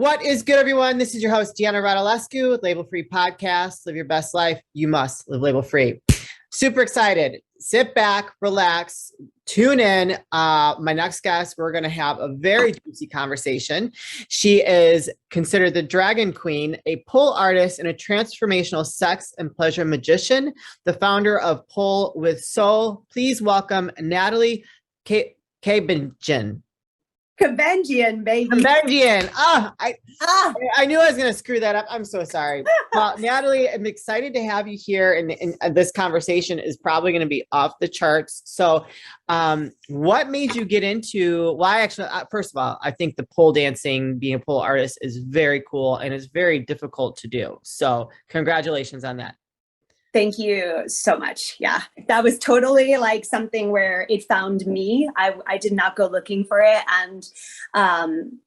What is good, everyone? This is your host, Deanna Radulescu with Label Free Podcast. Live your best life. You must live label free. Super excited. Sit back, relax, tune in. My next guest, we're going to have a very juicy conversation. She is considered the Dragon Queen, a pole artist, and a transformational sex and pleasure magician, the founder of Pole with Soul. Please welcome Natalie Kabenjian. Kabenjian, baby. Kabenjian. I knew I was going to screw that up. I'm so sorry. Well, Natalie, I'm excited to have you here. And this conversation is probably going to be off the charts. So what made you get into, first of all, I think the pole dancing, being a pole artist is very cool and it's very difficult to do. So congratulations on that. Thank you so much. Yeah, that was totally like something where it found me. I did not go looking for it. And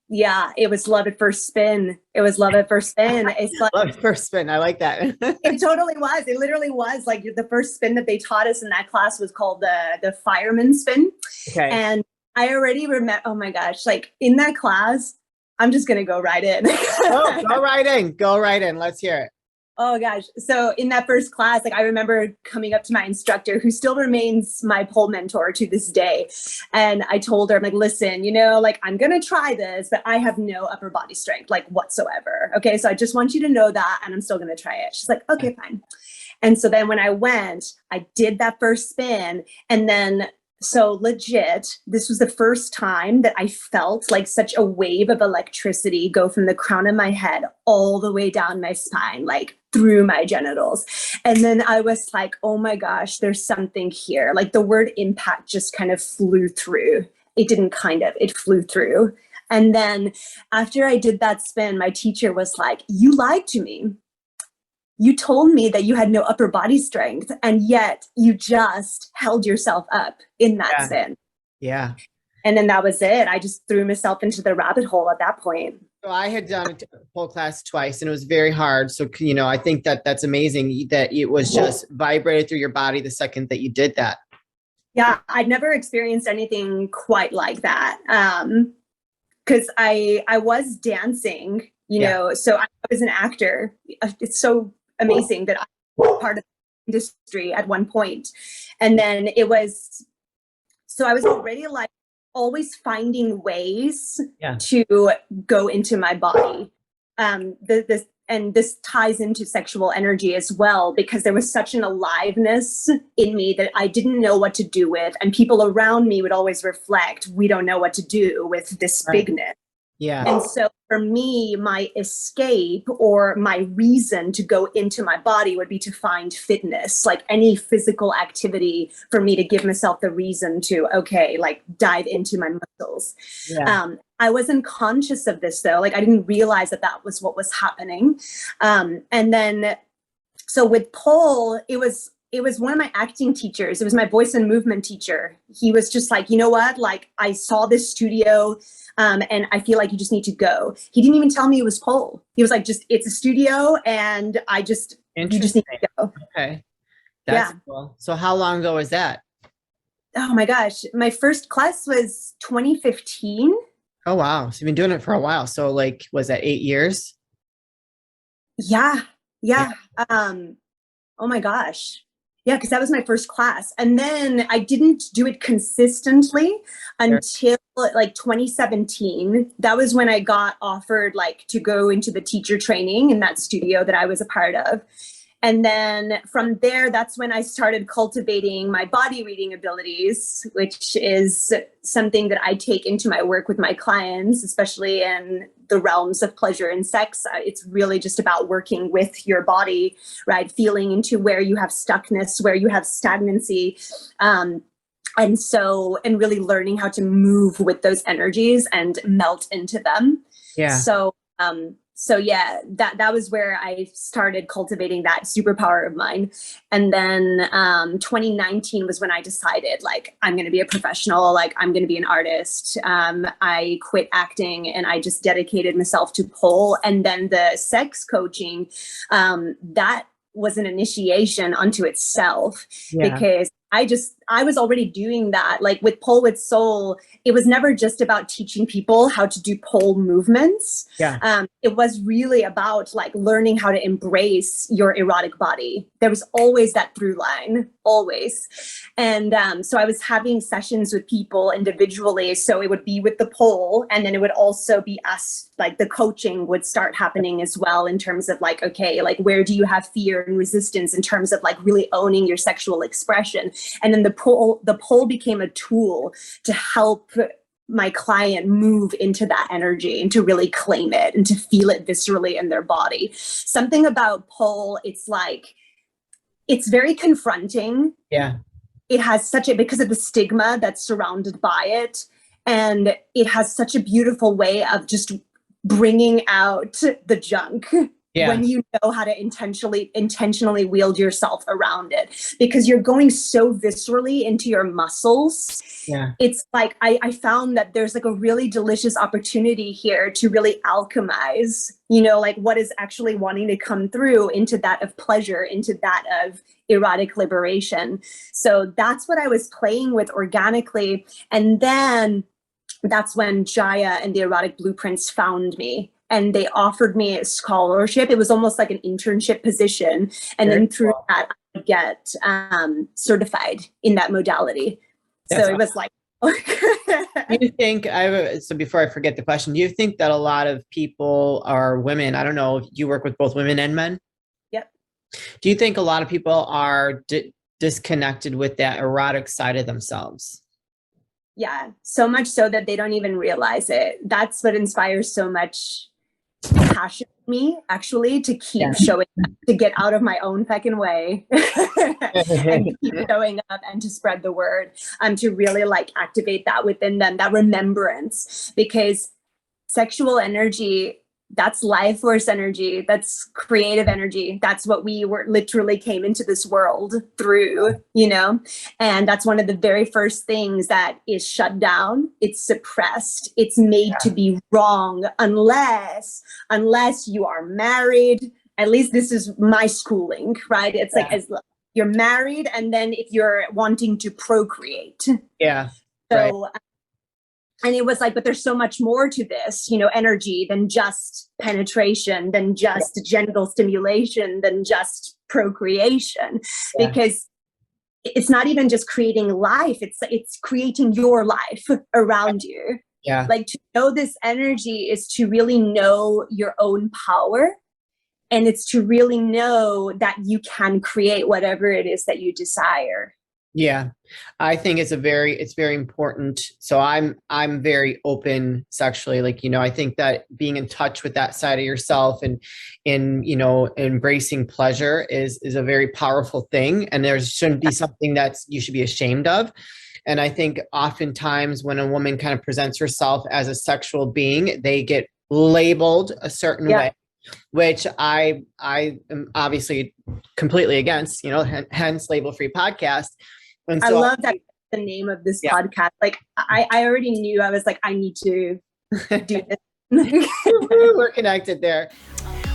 yeah, it was love at first spin. It's like, love at first spin. I like that. It totally was. It literally was like the first spin that they taught us in that class was called the fireman spin. Okay. And I already remember, oh my gosh, like in that class, I'm just going to go right in. Oh, go right in. Go right in. Let's hear it. Oh gosh. So in that first class, like I remember coming up to my instructor who still remains my pole mentor to this day. And I told her, I'm like, listen, like I'm going to try this, but I have no upper body strength, like whatsoever. Okay. So I just want you to know that, and I'm still going to try it. She's like, okay, fine. And so then when I went, I did that first spin, and then so legit, this was the first time that I felt like such a wave of electricity go from the crown of my head all the way down my spine, like through my genitals. And then I was like, oh my gosh, there's something here. Like the word impact just kind of flew through. It flew through. And then after I did that spin, my teacher was like, you lied to me. You told me that you had no upper body strength, and yet you just held yourself up in that spin. Yeah. And then that was it. I just threw myself into the rabbit hole at that point. So I had done a pole class twice and it was very hard. So, I think that's amazing that it was just vibrated through your body the second that you did that. Yeah. I'd never experienced anything quite like that. Cause I was dancing, so I was an actor. It's so amazing that I was part of the industry at one point. And then I was already like always finding ways to go into my body. This ties into sexual energy as well, because there was such an aliveness in me that I didn't know what to do with. And people around me would always reflect, we don't know what to do with this bigness. Yeah. And so for me, my escape or my reason to go into my body would be to find fitness, like any physical activity for me to give myself the reason to, like dive into my muscles. Yeah. I wasn't conscious of this though. Like I didn't realize that was what was happening. And then, so with pole, it was one of my acting teachers. It was my voice and movement teacher. He was just like, you know what? Like I saw this studio and I feel like you just need to go. He didn't even tell me it was pole. He was like, it's a studio and you just need to go. Okay. That's cool. So how long ago was that? Oh my gosh. My first class was 2015. Oh, wow. So you've been doing it for a while. So like, was that 8 years? Yeah. Oh my gosh. Yeah, because that was my first class. And then I didn't do it consistently until like 2017. That was when I got offered like to go into the teacher training in that studio that I was a part of. And then from there, that's when I started cultivating my body reading abilities, which is something that I take into my work with my clients, especially in the realms of pleasure and sex. It's really just about working with your body, right? Feeling into where you have stuckness, where you have stagnancy. And really learning how to move with those energies and melt into them. Yeah. So yeah, that was where I started cultivating that superpower of mine. And then 2019 was when I decided like, I'm going to be a professional, like I'm going to be an artist. I quit acting and I just dedicated myself to pole. And then the sex coaching, that was an initiation unto itself because I was already doing that. Like with Pole with Soul, it was never just about teaching people how to do pole movements. Yeah. It was really about like learning how to embrace your erotic body. There was always that through line, always. And so I was having sessions with people individually. So it would be with the pole, and then it would also be us, like the coaching would start happening as well in terms of like, okay, like where do you have fear and resistance in terms of like really owning your sexual expression? And then the pole became a tool to help my client move into that energy and to really claim it and to feel it viscerally in their body. Something about pole, it's like, it's very confronting. Yeah. It has such a, because of the stigma that's surrounded by it. And it has such a beautiful way of just bringing out the junk. Yeah. When you know how to intentionally wield yourself around it, because you're going so viscerally into your muscles. Yeah. It's like, I found that there's like a really delicious opportunity here to really alchemize, you know, like what is actually wanting to come through into that of pleasure, into that of erotic liberation. So that's what I was playing with organically. And then that's when Jaya and the Erotic Blueprints found me. And they offered me a scholarship. It was almost like an internship position. And then through that, I would get certified in that modality. So it was like, do you think, so before I forget the question, do you think that a lot of people are women? I don't know if you work with both women and men. Yep. Do you think a lot of people are disconnected with that erotic side of themselves? Yeah, so much so that they don't even realize it. That's what inspires so much passion in me, actually, to keep showing up, to get out of my own fucking way and keep showing up and to spread the word, to really like activate that within them, that remembrance, because sexual energy, that's life force energy, that's creative energy. That's what we literally came into this world through, you know, and that's one of the very first things that is shut down. It's suppressed. It's made to be wrong unless you are married. At least this is my schooling, right? It's like, as you're married, and then if you're wanting to procreate. Yeah. So, and it was like, but there's so much more to this, you know, energy than just penetration, than just genital stimulation, than just procreation, because it's not even just creating life. It's creating your life around you. Yeah. Like to know this energy is to really know your own power. And it's to really know that you can create whatever it is that you desire. Yeah, I think it's very important. So I'm very open sexually. Like, you know, I think that being in touch with that side of yourself and you know, embracing pleasure is a very powerful thing. And there shouldn't be something that you should be ashamed of. And I think oftentimes when a woman kind of presents herself as a sexual being, they get labeled a certain way, which I am obviously completely against, you know, hence Label Free Podcast. And so I love that the name of this podcast. Like I already knew, I was like, I need to do this. We're connected there.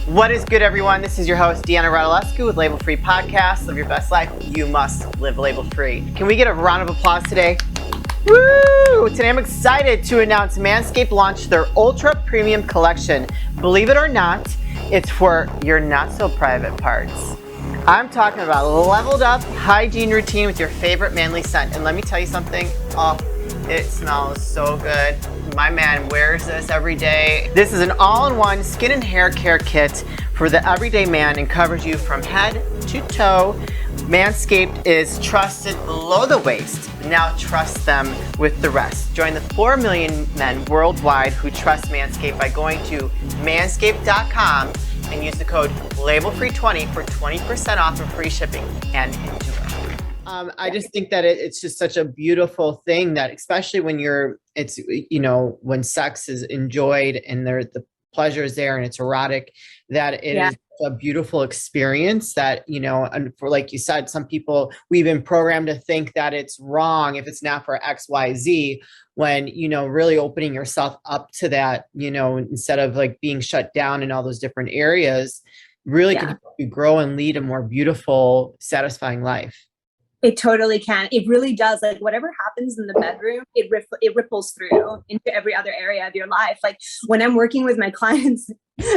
What is good, everyone? This is your host, Deanna Radulescu with Label Free Podcast. Live your best life. You must live label free. Can we get a round of applause today? Woo! Today I'm excited to announce Manscaped launched their Ultra Premium Collection. Believe it or not, it's for your not so private parts. I'm talking about a leveled up hygiene routine with your favorite manly scent. And let me tell you something. Oh, it smells so good. My man wears this every day. This is an all-in-one skin and hair care kit for the everyday man and covers you from head to toe. Manscaped is trusted below the waist. Now trust them with the rest. Join the 4 million men worldwide who trust Manscaped by going to manscaped.com and use the code LABELFREE20 for 20% off and free shipping. And enjoy. I just think that it's just such a beautiful thing that, especially when it's, you know, when sex is enjoyed and the pleasure is there and it's erotic, that it is a beautiful experience that, you know, and for, like you said, some people, we've been programmed to think that it's wrong if it's not for X, Y, Z, when, you know, really opening yourself up to that, you know, instead of like being shut down in all those different areas, really can help you grow and lead a more beautiful, satisfying life. It totally can. It really does. Like whatever happens in the bedroom, it ripples through into every other area of your life. Like when I'm working with my clients,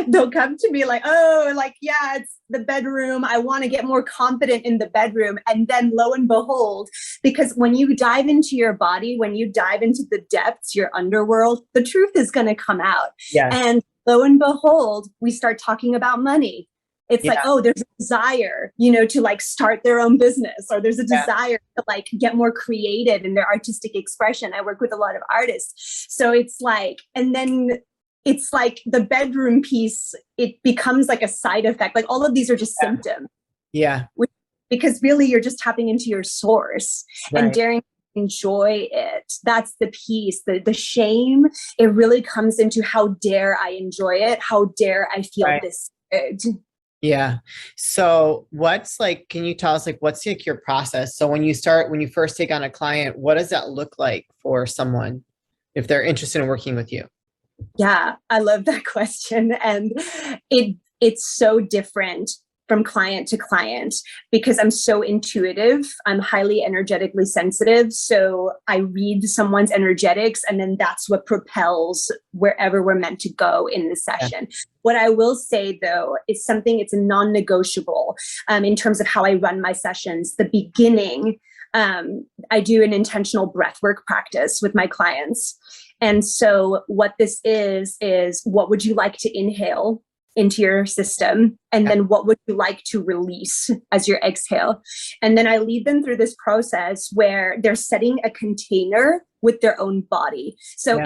they'll come to me like, oh, like, yeah, it's the bedroom. I want to get more confident in the bedroom. And then lo and behold, because when you dive into your body, when you dive into the depths, your underworld, the truth is going to come out. Yeah. And lo and behold, we start talking about money. It's like, oh, there's a desire, you know, to like start their own business, or there's a desire to like get more creative in their artistic expression. I work with a lot of artists. So it's like, and then it's like the bedroom piece, it becomes like a side effect. Like all of these are just symptoms. Yeah. Because really you're just tapping into your source and daring to enjoy it. That's the piece. The shame, it really comes into how dare I enjoy it? How dare I feel this good? Yeah. So what's like, can you tell us like, what's like your process? So when you first take on a client, what does that look like for someone if they're interested in working with you? Yeah, I love that question. And it's so different from client to client because I'm so intuitive. I'm highly energetically sensitive. So I read someone's energetics and then that's what propels wherever we're meant to go in the session. Yeah. What I will say though, is it's a non-negotiable in terms of how I run my sessions. The beginning, I do an intentional breathwork practice with my clients. And so what this is what would you like to inhale into your system? And then what would you like to release as your exhale? And then I lead them through this process where they're setting a container with their own body. So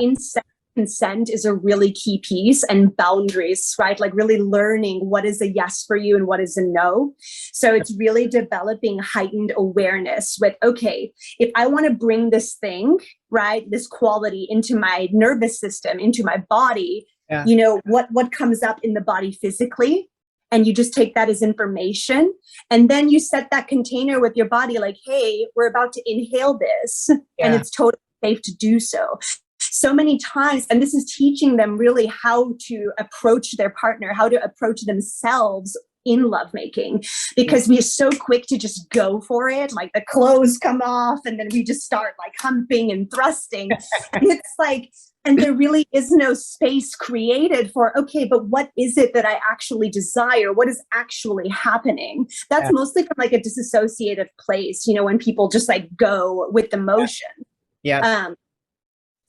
consent is a really key piece, and boundaries, right? Like really learning what is a yes for you and what is a no. So it's really developing heightened awareness with, okay, if I want to bring this thing, right, this quality into my nervous system, into my body, you know, what comes up in the body physically, and you just take that as information. And then you set that container with your body like, hey, we're about to inhale this and it's totally safe to do so. So many times, and this is teaching them really how to approach their partner, how to approach themselves in lovemaking, because we're so quick to just go for it. Like the clothes come off and then we just start like humping and thrusting. And it's like, and there really is no space created for, okay, but what is it that I actually desire? What is actually happening? That's mostly from like a disassociative place, you know, when people just like go with the motion.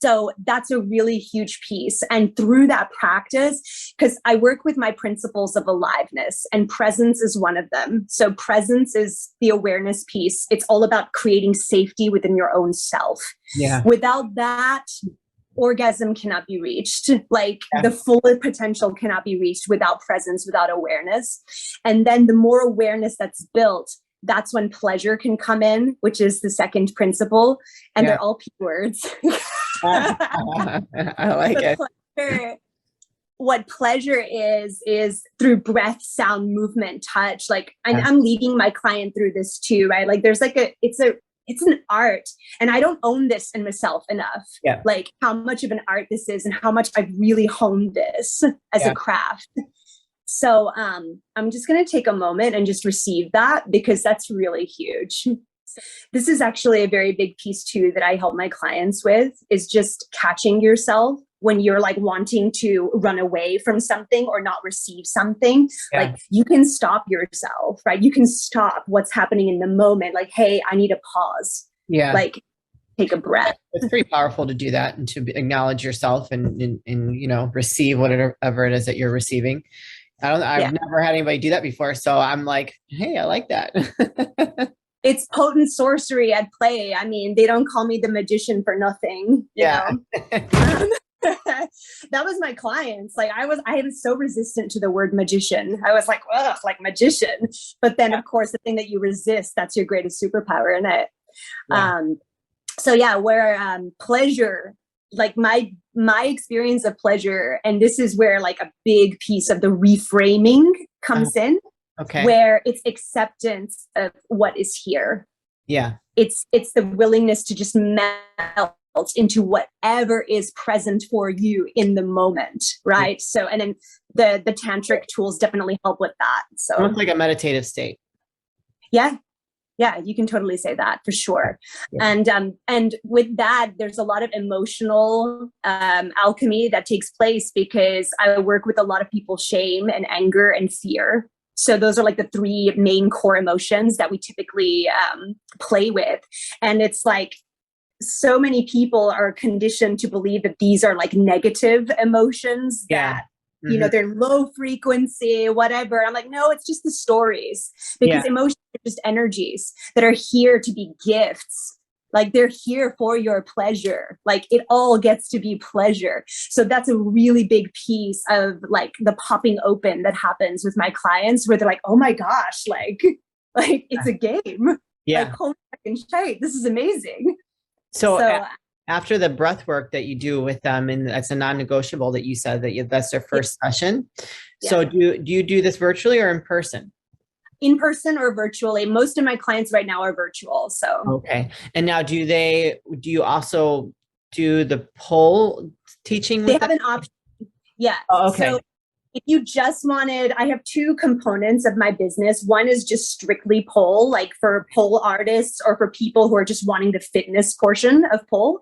So that's a really huge piece. And through that practice, because I work with my principles of aliveness, and presence is one of them. So presence is the awareness piece. It's all about creating safety within your own self. Without that, orgasm cannot be reached. Like the full potential cannot be reached without presence, without awareness. And then the more awareness that's built, that's when pleasure can come in, which is the second principle. And they're all P words. I like it. What pleasure is through breath, sound, movement, touch. Like I'm leading my client through this too, right? Like there's like it's an art, and I don't own this in myself enough. Like how much of an art this is and how much I've really honed this as a craft. So I'm just going to take a moment and just receive that, because that's really huge. This is actually a very big piece too that I help my clients with, is just catching yourself when you're like wanting to run away from something or not receive something. Like you can stop yourself, right? You can stop what's happening in the moment. Like, hey, I need a pause. Like take a breath. It's pretty powerful to do that and to acknowledge yourself and you know, receive whatever it is that you're receiving. I've never had anybody do that before. So I'm like, hey, I like that. It's potent sorcery at play. I mean, they don't call me the magician for nothing, you know? That was my clients. Like I was so resistant to the word magician. I was like, ugh, like magician. But then of course, the thing that you resist, that's your greatest superpower in it. So yeah, where pleasure, like my experience of pleasure, and this is where like a big piece of the reframing comes in. Where it's acceptance of what is here. It's the willingness to just melt into whatever is present for you in the moment, right? So, and then the tantric tools definitely help with that. So it's like a meditative state. Yeah, you can totally say that for sure. Yeah. And with that, there's a lot of emotional alchemy that takes place because I work with a lot of people, shame and anger and fear. So those are like the three main core emotions that we typically play with. And it's like, so many people are conditioned to believe that these are like negative emotions that, you know, they're low frequency, whatever. I'm like, no, it's just the stories, because emotions are just energies that are here to be gifts. Like they're here for your pleasure. Like it all gets to be pleasure. So that's a really big piece of like the popping open that happens with my clients, where they're like, oh my gosh, like it's a game. Yeah. Like, holy fucking shit, this is amazing. So after the breath work that you do with them, and that's a non-negotiable that you said that's their first session. So do you do this virtually or in person? In person or virtually. Most of my clients right now are virtual. So okay. And now do you also do the pole teaching? They have an option. Yeah. Oh, okay. So if you just wanted, I have two components of my business. One is just strictly pole, like for pole artists or for people who are just wanting the fitness portion of pole.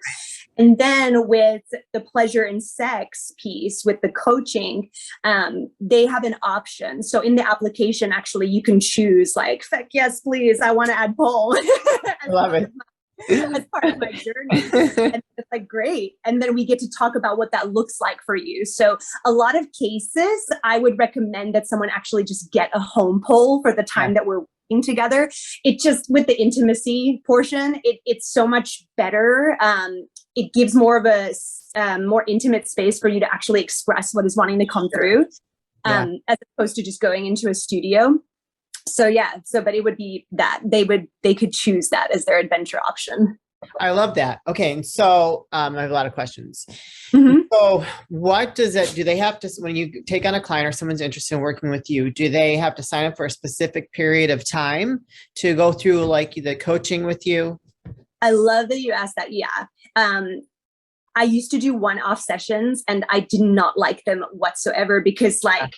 And then with the pleasure and sex piece, with the coaching, they have an option. So in the application, actually, you can choose like, heck yes, please, I want to add pole. I love it. As part of my journey. And it's like, great. And then we get to talk about what that looks like for you. So a lot of cases, I would recommend that someone actually just get a home pole for the time that we're working together. It just, with the intimacy portion, it's so much better. It gives more of a more intimate space for you to actually express what is wanting to come through, as opposed to just going into a studio. So but it would be that they could choose that as their adventure option. I love that. Okay. And so I have a lot of questions. So what does it, do they have to, when you take on a client or someone's interested in working with you, do they have to sign up for a specific period of time to go through like the coaching with you? I love that you asked that. Yeah. I used to do one-off sessions and I did not like them whatsoever, because like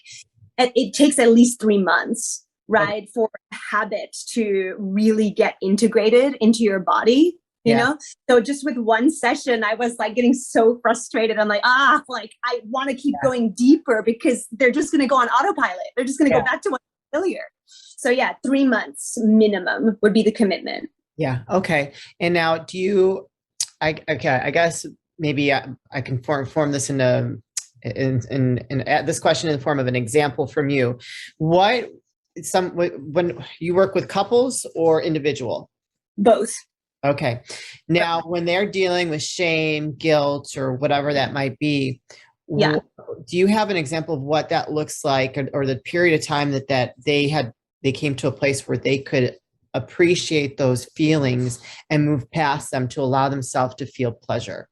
it takes at least 3 months. Right. For a habit to really get integrated into your body, you know? So just with one session, I was like getting so frustrated. I'm like, like I want to keep going deeper, because they're just going to go on autopilot. They're just going to go back to what's familiar. So 3 months minimum would be the commitment. Yeah. Okay. And now do you, I guess maybe I can form this into in this question in the form of an example from you. When you work with couples or individual? Both. Okay. Now, when they're dealing with shame, guilt, or whatever that might be, do you have an example of what that looks like, or the period of time that they came to a place where they could appreciate those feelings and move past them to allow themselves to feel pleasure?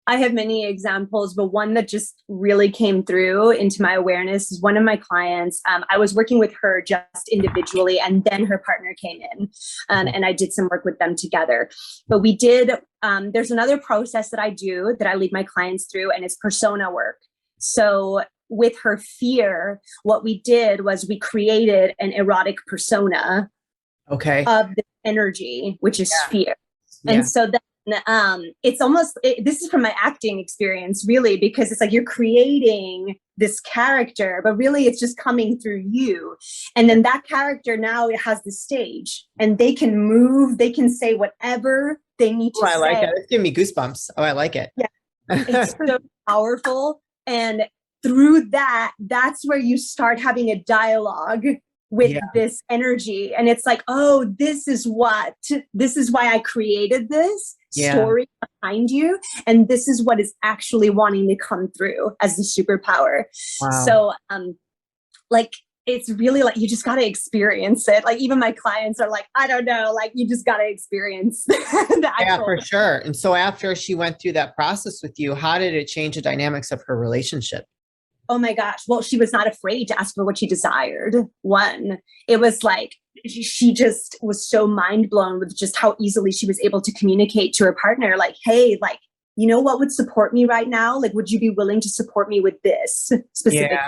I have many examples, but one that just really came through into my awareness is one of my clients. I was working with her just individually, and then her partner came in, and I did some work with them together. But we did, there's another process that I do that I lead my clients through, and it's persona work. So with her fear, what we did was we created an erotic persona of the energy, which is fear. And so then it's almost, this is from my acting experience, really, because it's like you're creating this character, but really it's just coming through you. And then that character now it has the stage, and they can move, they can say whatever they need to say. I like it. It's giving me goosebumps. Oh, I like it. Yeah. It's so powerful. And through that, that's where you start having a dialogue with this energy. And it's like, oh, this is why I created this story behind you. And this is what is actually wanting to come through as the superpower. Wow. So, like, it's really like, you just got to experience it. Like, even my clients are like, I don't know, like, you just got to experience the actual. For sure. And so after she went through that process with you, how did it change the dynamics of her relationship? Oh my gosh. Well, she was not afraid to ask for what she desired. One, it was like, she just was so mind blown with just how easily she was able to communicate to her partner. Like, hey, like, you know what would support me right now? Like, would you be willing to support me with this specific,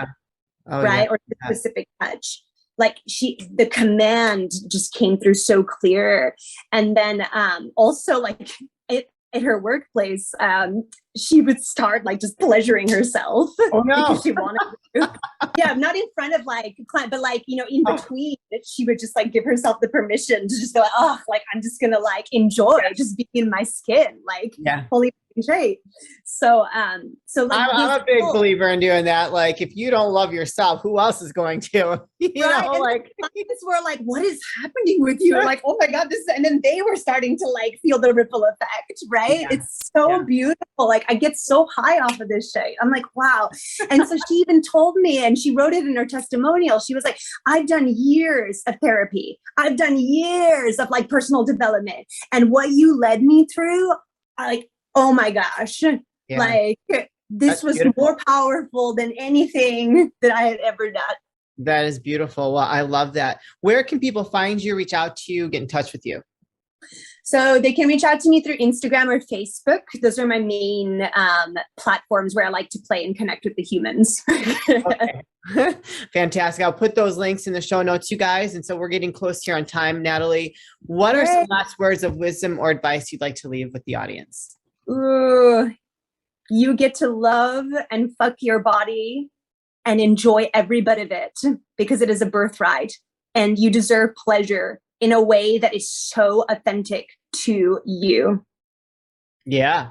right? Or this specific touch? like the command just came through so clear. And then also like at her workplace, she would start like just pleasuring herself because she wanted to. Yeah, not in front of like client, but like, you know, in between, she would just like give herself the permission to just go, oh, like I'm just gonna like enjoy just being in my skin, like holy shit. So like I'm a big believer in doing that. Like, if you don't love yourself, who else is going to? You know, and like clients were like, what is happening with you? Like, oh my God, this is, and then they were starting to like feel the ripple effect, right? It's so beautiful. Like, I get so high off of this shit. I'm like, wow. And so she even told me, and she wrote it in her testimonial. She was like, I've done years of therapy. I've done years of like personal development. And what you led me through, like, oh my gosh, like this was more powerful than anything that I had ever done. That is beautiful. Well, I love that. Where can people find you, reach out to you, get in touch with you? So they can reach out to me through Instagram or Facebook. Those are my main platforms where I like to play and connect with the humans. Fantastic. I'll put those links in the show notes, you guys. And so we're getting close here on time. Natalie, what are some last words of wisdom or advice you'd like to leave with the audience? Ooh, you get to love and fuck your body and enjoy every bit of it because it is a birthright, and you deserve pleasure in a way that is so authentic to you. Yeah.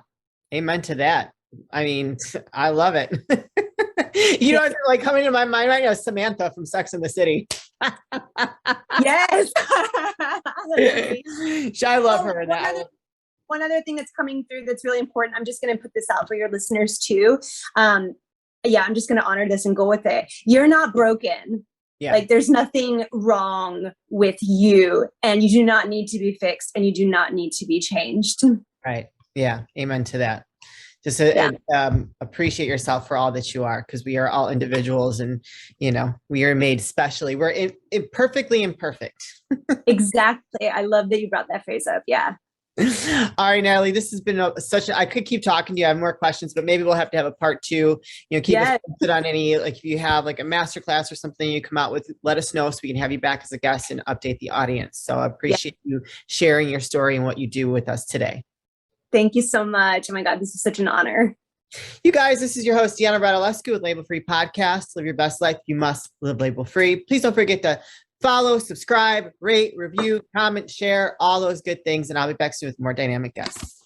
Amen to that. I mean, I love it. You know, it's like coming to my mind right now, Samantha from Sex and the City. Yes. I love her in that. One other thing that's coming through that's really important, I'm just going to put this out for your listeners too. I'm just going to honor this and go with it. You're not broken. Like, there's nothing wrong with you, and you do not need to be fixed, and you do not need to be changed. Right. Yeah. Amen to that. Just appreciate yourself for all that you are, because we are all individuals, and, you know, we are made specially. We're perfectly imperfect. Exactly. I love that you brought that phrase up. Yeah. All right, Natalie, this has been I could keep talking to you. I have more questions, but maybe we'll have to have a part 2. You know, keep us posted on any, like if you have like a masterclass or something you come out with, let us know so we can have you back as a guest and update the audience. So I appreciate you sharing your story and what you do with us today. Thank you so much. Oh my God, this is such an honor. You guys, this is your host, Deanna Radulescu with Label Free Podcast. Live your best life. You must live label free. Please don't forget to follow, subscribe, rate, review, comment, share, all those good things. And I'll be back soon with more dynamic guests.